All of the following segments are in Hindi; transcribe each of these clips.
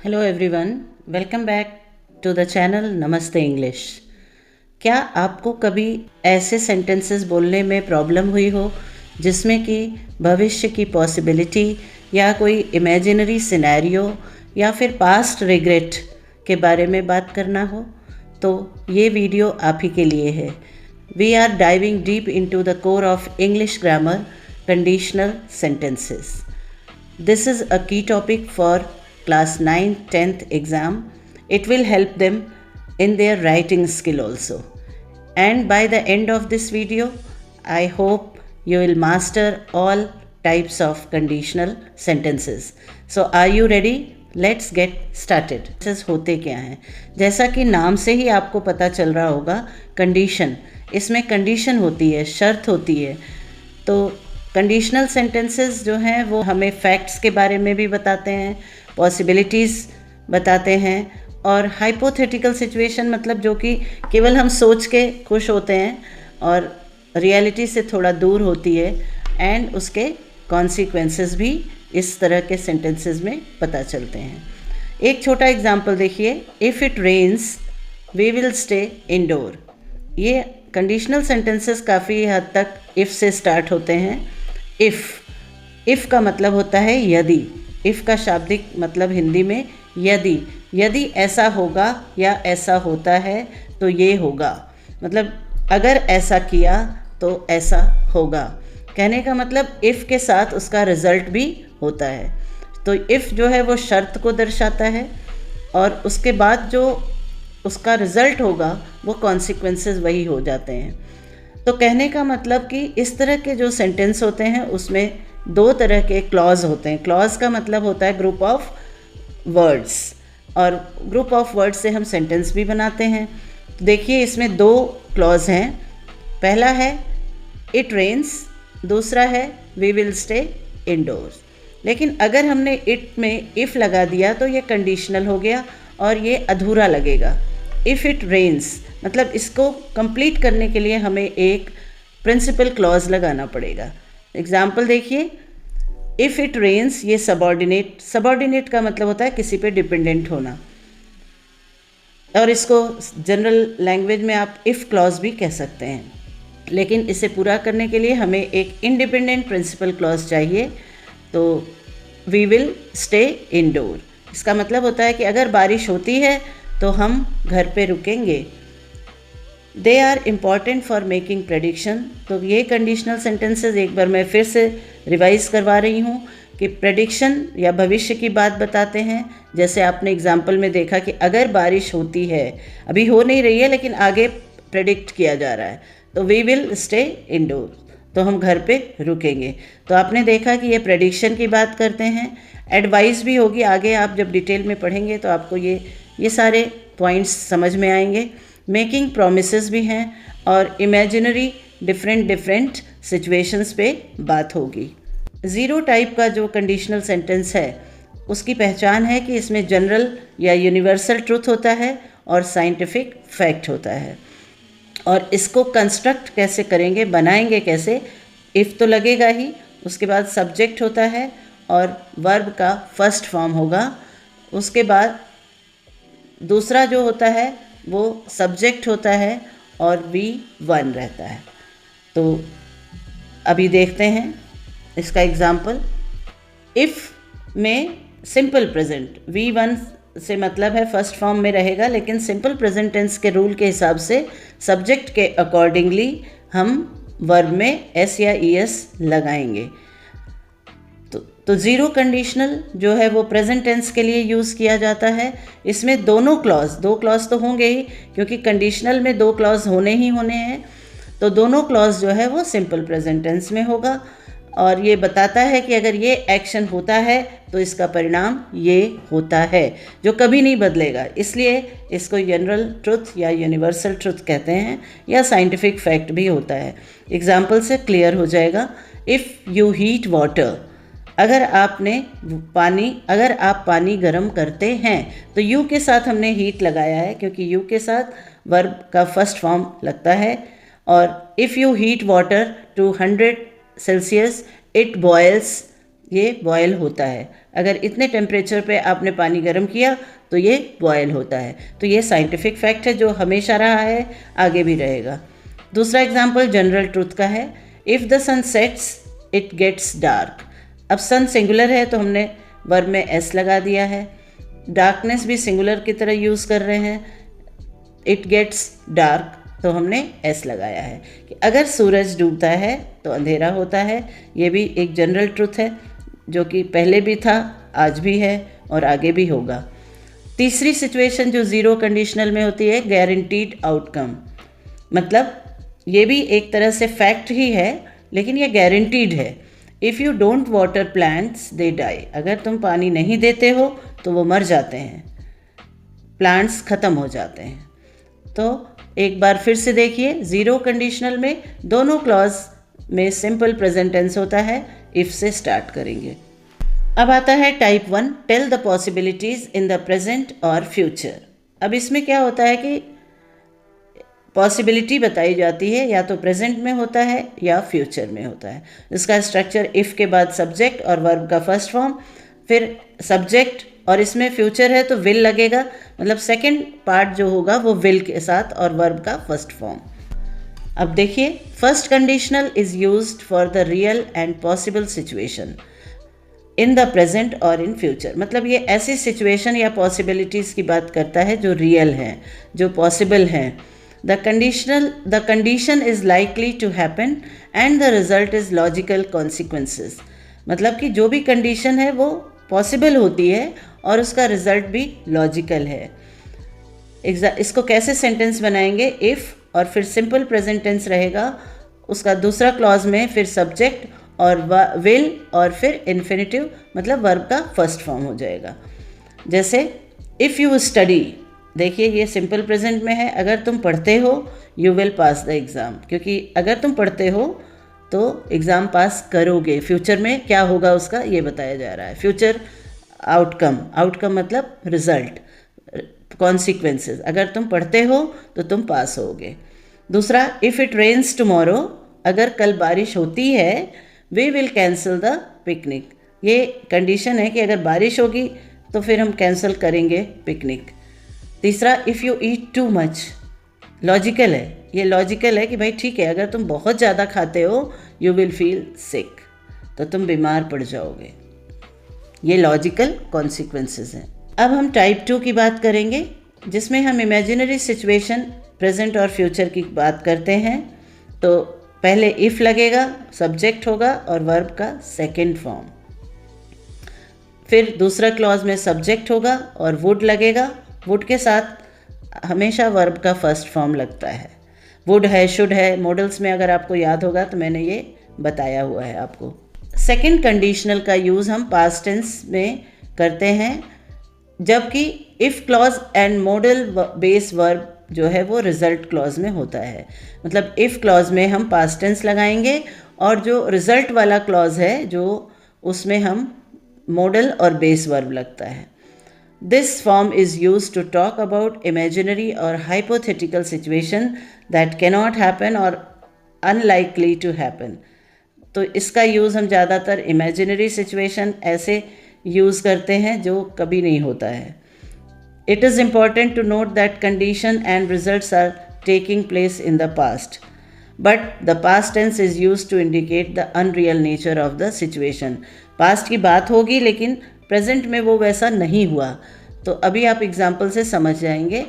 Hello everyone, welcome back to the channel Namaste English. क्या आपको कभी ऐसे सेंटेंसेस बोलने में प्रॉब्लम हुई हो जिसमें कि भविष्य की पॉसिबिलिटी या कोई इमेजिनरी सिनेरियो या फिर पास्ट रिग्रेट के बारे में बात करना हो? तो ये वीडियो आप ही के लिए है। We are diving deep into the core of English grammar, conditional sentences. This is a key topic for class 9th 10th exam. It will help them in their writing skill also. And by the end of this video, I hope you will master all types of conditional sentences. So are you ready? Let's get started. Sentences होते क्या हैं? जैसा कि नाम से ही आपको पता चल रहा होगा, कंडीशन, इसमें कंडीशन होती है, शर्त होती है। तो कंडीशनल सेंटेंसेस जो हैं वो हमें फैक्ट्स के बारे में भी बताते हैं, पॉसिबिलिटीज़ बताते हैं, और हाइपोथेटिकल सिचुएशन मतलब जो कि केवल हम सोच के खुश होते हैं और रियलिटी से थोड़ा दूर होती है, एंड उसके कॉन्सिक्वेंसेस भी इस तरह के सेंटेंसेस में पता चलते हैं। एक छोटा एग्जांपल देखिए, if it rains we will stay indoor. ये कंडीशनल सेंटेंसेस काफ़ी हद तक इफ़ से स्टार्ट होते हैं। इफ़ का मतलब होता है यदि। इफ़ का शाब्दिक मतलब हिंदी में यदि ऐसा होगा या ऐसा होता है तो ये होगा, मतलब अगर ऐसा किया तो ऐसा होगा। कहने का मतलब इफ़ के साथ उसका रिज़ल्ट भी होता है। तो इफ़ जो है वो शर्त को दर्शाता है, और उसके बाद जो उसका रिज़ल्ट होगा वो कॉन्सिक्वेंसेस वही हो जाते हैं। तो कहने का मतलब कि इस तरह के जो सेंटेंस होते हैं उसमें दो तरह के क्लॉज होते हैं। क्लॉज का मतलब होता है ग्रुप ऑफ वर्ड्स, और ग्रुप ऑफ वर्ड्स से हम सेंटेंस भी बनाते हैं। तो देखिए इसमें दो क्लॉज हैं। पहला है इट रेन्स, दूसरा है वी विल स्टे इंडोर्स। लेकिन अगर हमने इट में इफ़ लगा दिया तो ये कंडीशनल हो गया और ये अधूरा लगेगा। इफ़ इट रेन्स मतलब इसको कंप्लीट करने के लिए हमें एक प्रिंसिपल क्लॉज लगाना पड़ेगा। एग्जाम्पल देखिए, इफ़ इट रेन्स, ये सबॉर्डिनेट का मतलब होता है किसी पे डिपेंडेंट होना, और इसको जनरल लैंग्वेज में आप इफ़ क्लॉज भी कह सकते हैं। लेकिन इसे पूरा करने के लिए हमें एक इंडिपेंडेंट प्रिंसिपल क्लॉज चाहिए। तो वी विल स्टे इंडोर, इसका मतलब होता है कि अगर बारिश होती है तो हम घर पे रुकेंगे। They are important for making prediction. तो ये कंडीशनल सेंटेंसेस एक बार मैं फिर से रिवाइज करवा रही हूँ कि प्रेडिक्शन या भविष्य की बात बताते हैं। जैसे आपने एग्जाम्पल में देखा कि अगर बारिश होती है, अभी हो नहीं रही है लेकिन आगे प्रेडिक्ट किया जा रहा है, तो वी विल स्टे इंडोर, तो हम घर पे रुकेंगे। तो आपने देखा कि ये प्रेडिक्शन की बात करते हैं। एडवाइस भी होगी, आगे आप जब डिटेल में पढ़ेंगे तो आपको ये सारे पॉइंट्स समझ में आएंगे। मेकिंग प्रोमिसेस भी हैं, और इमेजिनरी डिफरेंट सिचुएशंस पे बात होगी। ज़ीरो टाइप का जो कंडीशनल सेंटेंस है उसकी पहचान है कि इसमें जनरल या यूनिवर्सल ट्रुथ होता है और साइंटिफिक फैक्ट होता है। और इसको कंस्ट्रक्ट कैसे करेंगे, बनाएंगे कैसे? इफ़ तो लगेगा ही, उसके बाद सब्जेक्ट होता है और वर्ब का फर्स्ट फॉर्म होगा। उसके बाद दूसरा जो होता है वो सब्जेक्ट होता है और V1 रहता है। तो अभी देखते हैं इसका एग्जाम्पल। इफ़ में सिंपल प्रेजेंट, V1 से मतलब है फर्स्ट फॉर्म में रहेगा, लेकिन सिंपल प्रेजेंट टेंस के रूल के हिसाब से सब्जेक्ट के अकॉर्डिंगली हम वर्ब में S या ES लगाएंगे। तो ज़ीरो कंडीशनल जो है वो प्रेजेंट टेंस के लिए यूज़ किया जाता है। इसमें दो क्लॉज तो होंगे ही, क्योंकि कंडीशनल में दो क्लॉज होने ही होने हैं। तो दोनों क्लॉज जो है वो सिंपल प्रेजेंट टेंस में होगा, और ये बताता है कि अगर ये एक्शन होता है तो इसका परिणाम ये होता है, जो कभी नहीं बदलेगा। इसलिए इसको जनरल ट्रुथ या यूनिवर्सल ट्रुथ कहते हैं, या साइंटिफिक फैक्ट भी होता है। एग्जाम्पल से क्लियर हो जाएगा। इफ़ यू हीट वाटर, अगर आप पानी गर्म करते हैं, तो यू के साथ हमने हीट लगाया है क्योंकि यू के साथ वर्ब का फर्स्ट फॉर्म लगता है। और if you heat water to 100 Celsius it boils ये बॉयल होता है। अगर इतने टेम्परेचर पे आपने पानी गर्म किया तो ये बॉयल होता है। तो ये साइंटिफिक फैक्ट है जो हमेशा रहा है, आगे भी रहेगा। दूसरा एग्जाम्पल जनरल ट्रूथ का है, if the sun sets it gets dark. अब सन सिंगुलर है तो हमने वर्ब में एस लगा दिया है। डार्कनेस भी सिंगुलर की तरह यूज़ कर रहे हैं, इट गेट्स डार्क तो हमने एस लगाया है कि अगर सूरज डूबता है तो अंधेरा होता है। ये भी एक जनरल ट्रूथ है जो कि पहले भी था, आज भी है और आगे भी होगा। तीसरी सिचुएशन जो ज़ीरो कंडीशनल में होती है, गारंटीड आउटकम। मतलब ये भी एक तरह से फैक्ट ही है लेकिन ये गारंटीड है। If you don't water plants they die. अगर तुम पानी नहीं देते हो तो वो मर जाते हैं, प्लांट्स ख़त्म हो जाते हैं। तो एक बार फिर से देखिए, ज़ीरो कंडीशनल में दोनों क्लॉज में सिंपल प्रेजेंट टेंस होता है, इफ़ से स्टार्ट करेंगे। अब आता है type 1, tell the possibilities in the present और फ्यूचर। अब इसमें क्या होता है कि पॉसिबिलिटी बताई जाती है, या तो प्रेजेंट में होता है या फ्यूचर में होता है। इसका स्ट्रक्चर इफ़ के बाद सब्जेक्ट और वर्ब का फर्स्ट फॉर्म, फिर सब्जेक्ट, और इसमें फ्यूचर है तो विल लगेगा। मतलब सेकंड पार्ट जो होगा वो विल के साथ और वर्ब का फर्स्ट फॉर्म। अब देखिए, first conditional is used for the real and possible situation in the present और इन फ्यूचर। मतलब ये ऐसी सिचुएशन या पॉसिबिलिटीज़ की बात करता है जो रियल हैं, जो पॉसिबल हैं। The condition is likely to happen and the result is logical consequences. मतलब कि जो भी कंडीशन है वो पॉसिबल होती है और उसका रिजल्ट भी लॉजिकल है। इसको कैसे सेंटेंस बनाएंगे, इफ़ और फिर सिंपल प्रेजेंट टेंस रहेगा, उसका दूसरा क्लॉज में फिर सब्जेक्ट और विल और फिर इन्फिनिटिव, मतलब वर्ब का फर्स्ट फॉर्म हो जाएगा। जैसे इफ़ यू स्टडी, देखिए ये सिंपल प्रेजेंट में है, अगर तुम पढ़ते हो you will pass the exam, क्योंकि अगर तुम पढ़ते हो तो एग्ज़ाम पास करोगे। फ्यूचर में क्या होगा उसका ये बताया जा रहा है। फ्यूचर आउटकम, आउटकम मतलब रिजल्ट, कॉन्सिक्वेंसेस। अगर तुम पढ़ते हो तो तुम पास होगे। दूसरा, इफ़ इट रेन्स टुमारो, अगर कल बारिश होती है, we will cancel the picnic. ये कंडीशन है कि अगर बारिश होगी तो फिर हम कैंसिल करेंगे पिकनिक। तीसरा, if you eat too much, logical है, ये लॉजिकल है कि भाई ठीक है, अगर तुम बहुत ज़्यादा खाते हो यू विल फील सिक, तो तुम बीमार पड़ जाओगे। ये लॉजिकल कॉन्सिक्वेंसेस हैं। अब हम टाइप 2 की बात करेंगे, जिसमें हम इमेजिनरी सिचुएशन प्रेजेंट और फ्यूचर की बात करते हैं। तो पहले इफ़ लगेगा, सब्जेक्ट होगा और वर्ब का सेकंड फॉर्म, फिर दूसरा क्लॉज में सब्जेक्ट होगा और वुड लगेगा। वुड के साथ हमेशा वर्ब का फर्स्ट फॉर्म लगता है, वुड है, शुड है। मॉडल्स में अगर आपको याद होगा तो मैंने ये बताया हुआ है आपको। सेकंड कंडीशनल का यूज़ हम पास्ट टेंस में करते हैं, जबकि if clause and model base verb जो है वो रिजल्ट क्लॉज में होता है। मतलब इफ़ क्लॉज में हम पास्ट टेंस लगाएंगे और जो रिजल्ट वाला क्लॉज है जो उसमें हम मॉडल और बेस वर्ब लगता है। This form is used to talk about imaginary or hypothetical situation that cannot happen or unlikely to happen. तो इसका यूज़ हम ज़्यादातर इमेजिनरी सिचुएशन ऐसे यूज़ करते हैं जो कभी नहीं होता है। It is important to note that condition and results are taking place in the past, but the past tense is used to indicate the unreal nature of the situation. Past की बात होगी लेकिन present में वो वैसा नहीं हुआ। तो अभी आप एग्जाम्पल से समझ जाएंगे।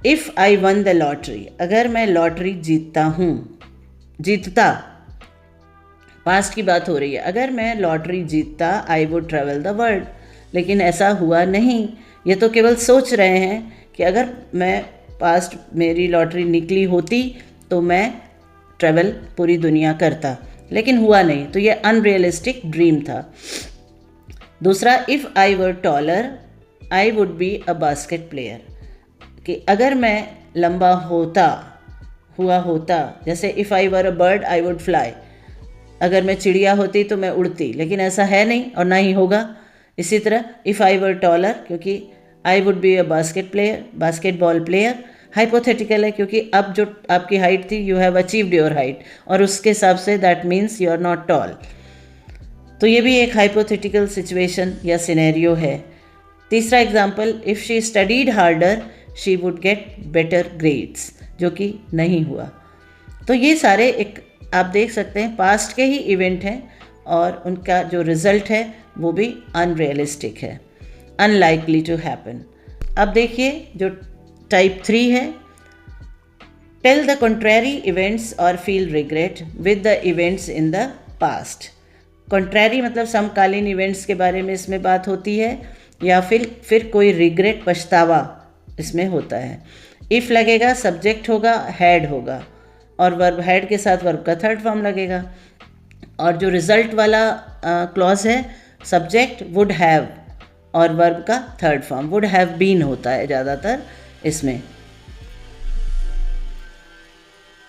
If I won the lottery, अगर मैं लॉटरी जीतता हूँ, जीतता, पास्ट की बात हो रही है। अगर मैं लॉटरी जीतता, I would travel the world, लेकिन ऐसा हुआ नहीं। ये तो केवल सोच रहे हैं कि अगर मैं पास्ट मेरी लॉटरी निकली होती तो मैं ट्रैवल पूरी दुनिया करता, लेकिन हुआ नहीं। तो ये अनरियलिस्टिक ड्रीम था। दूसरा, if I were taller I would be a basket player, कि अगर मैं लंबा होता, जैसे if I were a bird I would fly, अगर मैं चिड़िया होती तो मैं उड़ती, लेकिन ऐसा है नहीं और ना ही होगा। इसी तरह इफ़ आई वर टॉलर, क्योंकि I would be a basketball player, hypothetical है क्योंकि अब जो आपकी हाइट थी, you have achieved your height, और उसके हिसाब से that means you are not tall. तो ये भी एक हाइपोथेटिकल सिचुएशन या सिनेरियो है। तीसरा example, if she studied harder she would get better grades, जो कि नहीं हुआ। तो ये सारे एक आप देख सकते हैं पास्ट के ही इवेंट हैं और उनका जो रिज़ल्ट है वो भी अनरियलिस्टिक है, अनलाइकली टू हैपन। अब देखिए जो टाइप 3 है, टेल द कंट्रेरी इवेंट्स और feel regret with the events in the past. Contrary मतलब समकालीन इवेंट्स के बारे में इसमें बात होती है, या फिर कोई रिग्रेट पछतावा इसमें होता है। इफ़ लगेगा, सब्जेक्ट होगा, हैड होगा, और वर्ब हैड के साथ वर्ब का थर्ड फॉर्म लगेगा। और जो रिजल्ट वाला क्लॉज है, सब्जेक्ट वुड हैव और वर्ब का third form would have been होता है ज़्यादातर इसमें।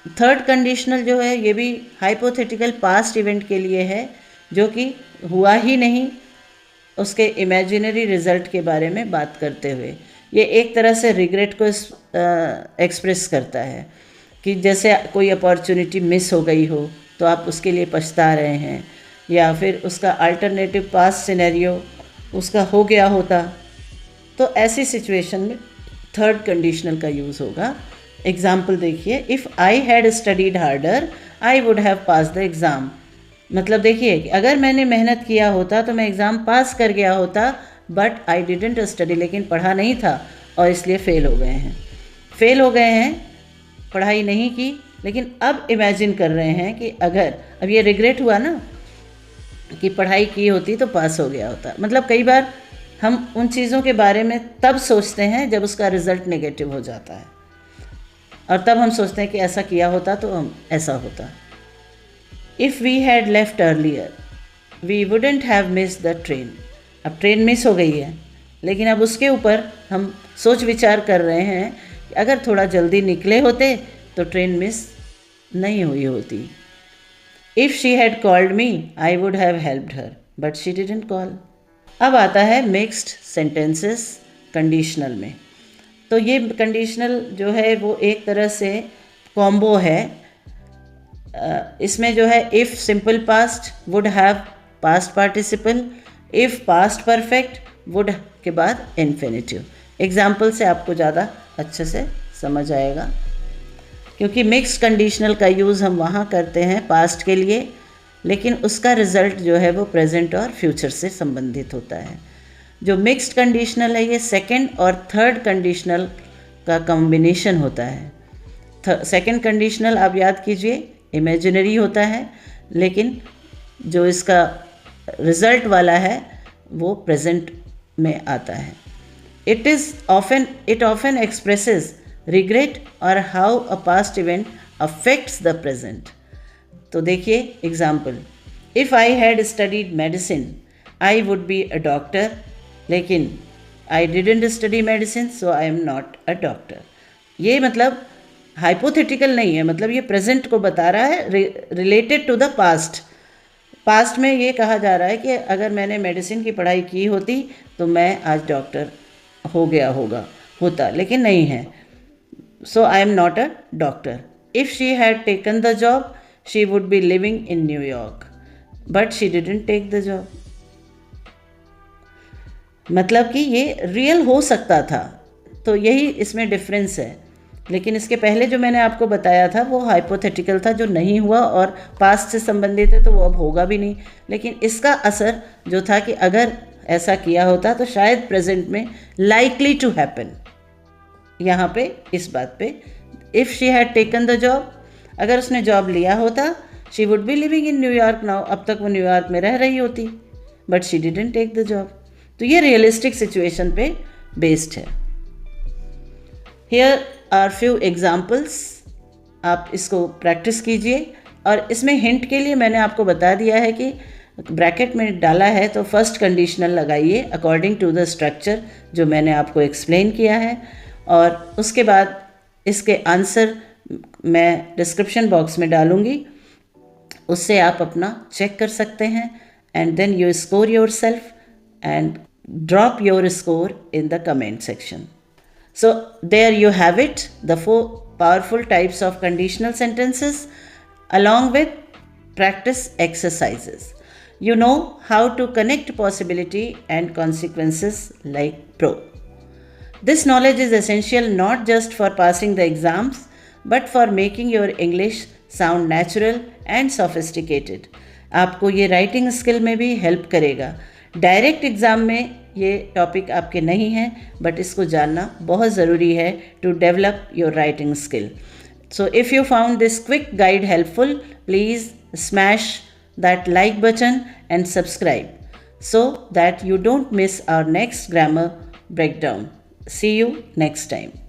थर्ड कंडीशनल जो है ये भी हाइपोथेटिकल पास्ट इवेंट के लिए है जो कि हुआ ही नहीं, उसके इमेजिनरी रिजल्ट के बारे में बात करते हुए। ये एक तरह से रिग्रेट को एक्सप्रेस करता है कि जैसे कोई अपॉर्चुनिटी मिस हो गई हो तो आप उसके लिए पछता रहे हैं, या फिर उसका अल्टरनेटिव पास्ट सिनेरियो उसका हो गया होता, तो ऐसी सिचुएशन में थर्ड कंडीशनल का यूज़ होगा। एग्जाम्पल देखिए, if I had studied harder I would have pass the exam. मतलब देखिए कि अगर मैंने मेहनत किया होता तो मैं एग्ज़ाम पास कर गया होता, बट आई डिडेंट स्टडी, लेकिन पढ़ा नहीं था और इसलिए फ़ेल हो गए हैं। फ़ेल हो गए हैं, पढ़ाई नहीं की, लेकिन अब इमेजिन कर रहे हैं कि अगर अब ये रिग्रेट हुआ ना कि पढ़ाई की होती तो पास हो गया होता। मतलब कई बार हम उन चीज़ों के बारे में तब सोचते हैं जब उसका रिज़ल्ट नेगेटिव हो जाता है, और तब हम सोचते हैं कि ऐसा किया होता तो हम ऐसा होता। If we had left earlier we wouldn't have miss the train. अब ट्रेन मिस हो गई है, लेकिन अब उसके ऊपर हम सोच विचार कर रहे हैं कि अगर थोड़ा जल्दी निकले होते तो ट्रेन मिस नहीं हुई होती। If she had called me I would have helped her but she didn't call. अब आता है मिक्स्ड सेंटेंसेस कंडीशनल में। तो ये कंडीशनल जो है वो एक तरह से कॉम्बो है। इसमें जो है if simple past, would have past participle, if past perfect, would के बाद इन्फिनिटिव। एग्जाम्पल से आपको ज़्यादा अच्छे से समझ आएगा, क्योंकि मिक्स्ड कंडीशनल का यूज़ हम वहाँ करते हैं पास्ट के लिए, लेकिन उसका रिज़ल्ट जो है वो प्रेजेंट और फ्यूचर से संबंधित होता है। जो मिक्स्ड कंडीशनल है ये सेकंड और थर्ड कंडीशनल का कॉम्बिनेशन होता है। सेकंड कंडीशनल आप याद कीजिए इमेजिनरी होता है, लेकिन जो इसका रिज़ल्ट वाला है वो प्रेजेंट में आता है। It often expresses regret or how a past event affects the present. तो देखिए example, if I had studied medicine I would be a doctor, लेकिन I didn't study medicine so I am not a doctor. ये मतलब हाइपोथेटिकल नहीं है, मतलब ये प्रेजेंट को बता रहा है related to the past. Past में ये कहा जा रहा है कि अगर मैंने मेडिसिन की पढ़ाई की होती तो मैं आज डॉक्टर हो गया होता, लेकिन नहीं है, so I am not a doctor. If she had taken the job she would be living in New York but she didn't take the job. मतलब कि ये रियल हो सकता था, तो यही इसमें डिफरेंस है। लेकिन इसके पहले जो मैंने आपको बताया था वो हाइपोथेटिकल था, जो नहीं हुआ और पास्ट से संबंधित है, तो वो अब होगा भी नहीं। लेकिन इसका असर जो था कि अगर ऐसा किया होता तो शायद प्रेजेंट में लाइकली टू हैपन, यहाँ पे इस बात पे if she had taken the job, अगर उसने जॉब लिया होता, she would be living in New York now, अब तक वो न्यूयॉर्क में रह रही होती, but she didn't take the job. तो ये रियलिस्टिक सिचुएशन पे बेस्ड है। हियर आर फ्यू एग्जाम्पल्स, आप इसको प्रैक्टिस कीजिए। और इसमें हिंट के लिए मैंने आपको बता दिया है कि ब्रैकेट में डाला है तो फर्स्ट कंडीशनल लगाइए अकॉर्डिंग टू द स्ट्रक्चर जो मैंने आपको एक्सप्लेन किया है, और उसके बाद इसके आंसर मैं डिस्क्रिप्शन बॉक्स में डालूँगी, उससे आप अपना चेक कर सकते हैं। And then you score yourself and drop your score in the comment section. So there you have it, the 4 powerful types of conditional sentences along with practice exercises. You know how to connect possibility and consequences like pro. This knowledge is essential not just for passing the exams, but for making your English sound natural and sophisticated. आपको ये राइटिंग स्किल में भी हेल्प करेगा. डायरेक्ट एग्ज़ाम में ये टॉपिक आपके नहीं हैं, बट इसको जानना बहुत ज़रूरी है to develop your writing skill. So if you found this quick guide helpful, please smash that like button and subscribe so that you don't miss our next grammar breakdown. See you next time.